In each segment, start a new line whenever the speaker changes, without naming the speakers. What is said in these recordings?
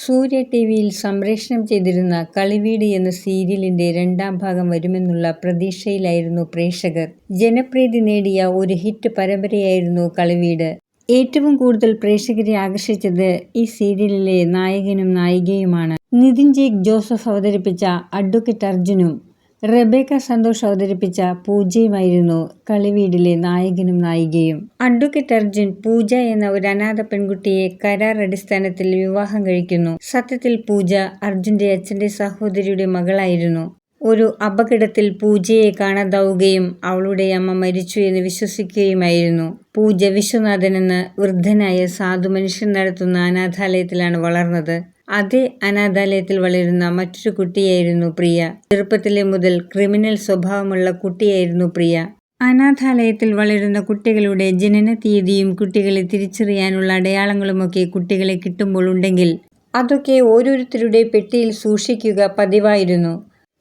സൂര്യ ടിവിയിൽ സംപ്രേഷണം ചെയ്തിരുന്ന കളിവീട് എന്ന സീരിയലിന്റെ രണ്ടാം ഭാഗം വരുമെന്നുള്ള പ്രതീക്ഷയിലായിരുന്നു പ്രേക്ഷകർ. ജനപ്രീതി നേടിയ ഒരു ഹിറ്റ് പരമ്പരയായിരുന്നു കളിവീട്. ഏറ്റവും കൂടുതൽ പ്രേക്ഷകരെ ആകർഷിച്ചത് ഈ സീരിയലിലെ നായകനും നായികയുമാണ്. നിതിൻ ജേക്ക് ജോസഫ് അവതരിപ്പിച്ച അഡ്വക്കേറ്റ് അർജുനും റെബേക്ക സന്തോഷ് അവതരിപ്പിച്ച പൂജയുമായിരുന്നു കളിവീടിലെ നായകനും നായികയും. അഡ്വക്കേറ്റ് അർജുൻ പൂജ എന്ന ഒരു അനാഥ പെൺകുട്ടിയെ കരാർ അടിസ്ഥാനത്തിൽ വിവാഹം കഴിക്കുന്നു. സത്യത്തിൽ പൂജ അർജുന്റെ അച്ഛന്റെ സഹോദരിയുടെ മകളായിരുന്നു. ഒരു അപകടത്തിൽ പൂജയെ കാണാതാവുകയും അവളുടെ അമ്മ മരിച്ചു എന്ന് വിശ്വസിക്കുകയുമായിരുന്നു. പൂജ വിശ്വനാഥൻ എന്ന വൃദ്ധനായ സാധു മനുഷ്യൻ നടത്തുന്ന അനാഥാലയത്തിലാണ് വളർന്നത്. അതേ അനാഥാലയത്തിൽ വളരുന്ന മറ്റൊരു കുട്ടിയായിരുന്നു പ്രിയ. ചെറുപ്പത്തിലെ മുതൽ ക്രിമിനൽ സ്വഭാവമുള്ള കുട്ടിയായിരുന്നു പ്രിയ. അനാഥാലയത്തിൽ വളരുന്ന കുട്ടികളുടെ ജനന തീയതിയും കുട്ടികളെ തിരിച്ചറിയാനുള്ള അടയാളങ്ങളുമൊക്കെ കുട്ടികളെ കിട്ടുമ്പോൾ ഉണ്ടെങ്കിൽ അതൊക്കെ ഓരോരുത്തരുടെ പെട്ടിയിൽ സൂക്ഷിക്കുക പതിവായിരുന്നു.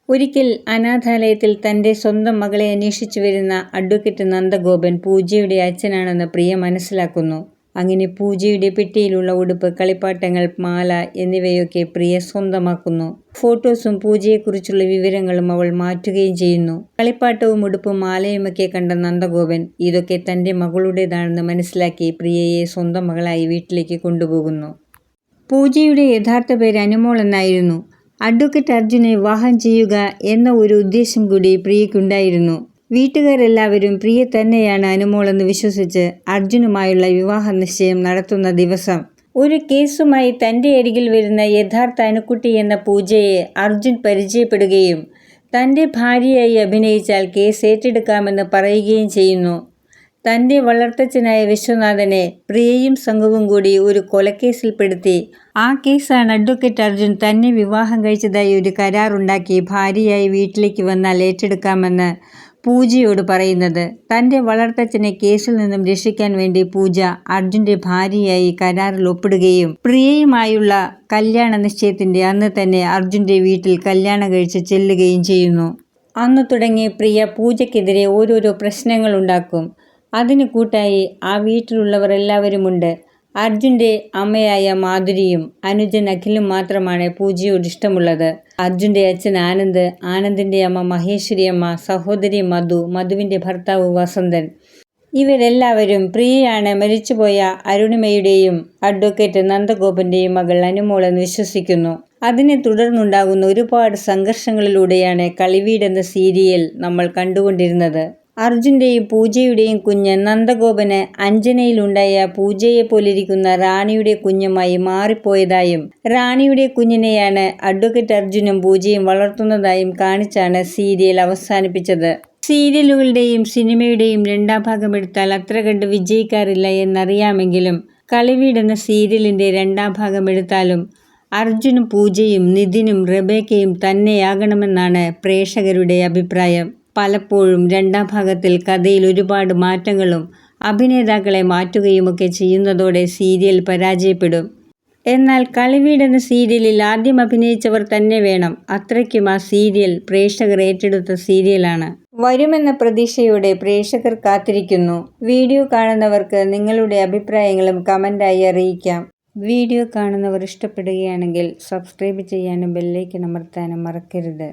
ഒരിക്കൽ അനാഥാലയത്തിൽ തൻ്റെ സ്വന്തം മകളെ അന്വേഷിച്ചു വരുന്ന അഡ്വക്കേറ്റ് നന്ദഗോപൻ പൂജയുടെ അച്ഛനാണെന്ന് പ്രിയ മനസ്സിലാക്കുന്നു. അങ്ങനെ പൂജയുടെ പെട്ടിയിലുള്ള ഉടുപ്പ്, കളിപ്പാട്ടങ്ങൾ, മാല എന്നിവയൊക്കെ പ്രിയ സ്വന്തമാക്കുന്നു. ഫോട്ടോസും പൂജയെക്കുറിച്ചുള്ള വിവരങ്ങളും അവൾ മാറ്റുകയും ചെയ്യുന്നു. കളിപ്പാട്ടവും ഉടുപ്പും മാലയുമൊക്കെ കണ്ട നന്ദഗോപൻ ഇതൊക്കെ തൻ്റെ മകളുടേതാണെന്ന് മനസ്സിലാക്കി പ്രിയയെ സ്വന്തം മകളായി വീട്ടിലേക്ക് കൊണ്ടുപോകുന്നു. പൂജയുടെ യഥാർത്ഥ പേര് അനുമോൾ എന്നായിരുന്നു. അഡ്വക്കേറ്റ് അർജുനെ വിവാഹം ചെയ്യുക എന്ന ഒരു ഉദ്ദേശം കൂടി പ്രിയയ്ക്കുണ്ടായിരുന്നു. വീട്ടുകാരെല്ലാവരും പ്രിയ തന്നെയാണ് അനുമോളെന്ന് വിശ്വസിച്ച് അർജുനുമായുള്ള വിവാഹ നിശ്ചയം നടത്തുന്ന ദിവസം ഒരു കേസുമായി തൻ്റെ അരികിൽ വരുന്ന യഥാർത്ഥ അനുക്കുട്ടി എന്ന പൂജയെ അർജുൻ പരിചയപ്പെടുകയും തൻ്റെ ഭാര്യയായി അഭിനയിച്ചാൽ കേസ് ഏറ്റെടുക്കാമെന്ന് പറയുകയും ചെയ്യുന്നു. തൻ്റെ വളർത്തച്ഛനായ വിശ്വനാഥനെ പ്രിയയും സംഘവും കൂടി ഒരു കൊലക്കേസിൽപ്പെടുത്തി ആ കേസാണ് അഡ്വക്കേറ്റ് അർജുൻ തന്നെ വിവാഹം കഴിച്ചതായി ഒരു കരാറുണ്ടാക്കി ഭാര്യയായി വീട്ടിലേക്ക് വന്നാൽ ഏറ്റെടുക്കാമെന്ന് പൂജയോട് പറയുന്നത്. തൻ്റെ വളർത്തച്ഛനെ കേസിൽ നിന്നും രക്ഷിക്കാൻ വേണ്ടി പൂജ അർജുൻ്റെ ഭാര്യയായി കരാറിൽ ഒപ്പിടുകയും പ്രിയയുമായുള്ള കല്യാണ നിശ്ചയത്തിൻ്റെ അന്ന് തന്നെ അർജുൻ്റെ വീട്ടിൽ കല്യാണം കഴിച്ച് ചെല്ലുകയും ചെയ്യുന്നു. അന്ന് തുടങ്ങി പ്രിയ പൂജയ്ക്കെതിരെ ഓരോരോ പ്രശ്നങ്ങൾ ഉണ്ടാക്കും. അതിന് കൂട്ടായി ആ വീട്ടിലുള്ളവർ എല്ലാവരുമുണ്ട്. അർജുൻ്റെ അമ്മയായ മാധുരിയും അനുജൻ അഖിലും മാത്രമാണ് പൂജയോട് ഇഷ്ടമുള്ളത്. അർജുൻ്റെ അച്ഛൻ ആനന്ദ്, ആനന്ദിൻ്റെ അമ്മ മഹേശ്വരി അമ്മ, സഹോദരി മധു, മധുവിൻ്റെ ഭർത്താവ് വസന്തൻ, ഇവരെല്ലാവരും പ്രിയയാണ് മരിച്ചുപോയ അരുണിമയുടെയും അഡ്വക്കേറ്റ് നന്ദഗോപൻ്റെയും മകൾ അനുമോളെന്ന് വിശ്വസിക്കുന്നു. അതിനെ തുടർന്നുണ്ടാകുന്ന ഒരുപാട് സംഘർഷങ്ങളിലൂടെയാണ് കളിവീട് എന്ന സീരിയൽ നമ്മൾ കണ്ടുകൊണ്ടിരുന്നത്. അർജുൻ്റെയും പൂജയുടെയും കുഞ്ഞ് നന്ദഗോപന് അഞ്ജനയിലുണ്ടായ പൂജയെ പോലിരിക്കുന്ന റാണിയുടെ കുഞ്ഞുമായി മാറിപ്പോയതായും റാണിയുടെ കുഞ്ഞിനെയാണ് അഡ്വക്കേറ്റ് അർജുനും പൂജയും വളർത്തുന്നതായും കാണിച്ചാണ് സീരിയൽ അവസാനിപ്പിച്ചത്. സീരിയലുകളുടെയും സിനിമയുടെയും രണ്ടാം ഭാഗം എടുത്താൽ അത്ര കണ്ട് വിജയിക്കാറില്ല എന്നറിയാമെങ്കിലും കളിവീട് എന്ന സീരിയലിൻ്റെ രണ്ടാം ഭാഗം എടുത്താലും അർജുനും പൂജയും നിതിനും റെബേക്കയും തന്നെയാകണമെന്നാണ് പ്രേക്ഷകരുടെ അഭിപ്രായം. പലപ്പോഴും രണ്ടാം ഭാഗത്തിൽ കഥയിൽ ഒരുപാട് മാറ്റങ്ങളും അഭിനേതാക്കളെ മാറ്റുകയുമൊക്കെ ചെയ്യുന്നതോടെ സീരിയൽ പരാജയപ്പെടും. എന്നാൽ കളിവീട് എന്ന സീരിയലിൽ ആദ്യം അഭിനയിച്ചവർ തന്നെ വേണം. അത്രയ്ക്കും ആ സീരിയൽ പ്രേക്ഷകർ ഏറ്റെടുത്ത സീരിയലാണ്. വരുമെന്ന പ്രതീക്ഷയോടെ പ്രേക്ഷകർ കാത്തിരിക്കുന്നു. വീഡിയോ കാണുന്നവർക്ക് നിങ്ങളുടെ അഭിപ്രായങ്ങളും കമൻ്റായി അറിയിക്കാം. വീഡിയോ കാണുന്നവർ ഇഷ്ടപ്പെടുകയാണെങ്കിൽ സബ്സ്ക്രൈബ് ചെയ്യാനും ബെല്ലൈക്കൺ അമർത്താനും മറക്കരുത്.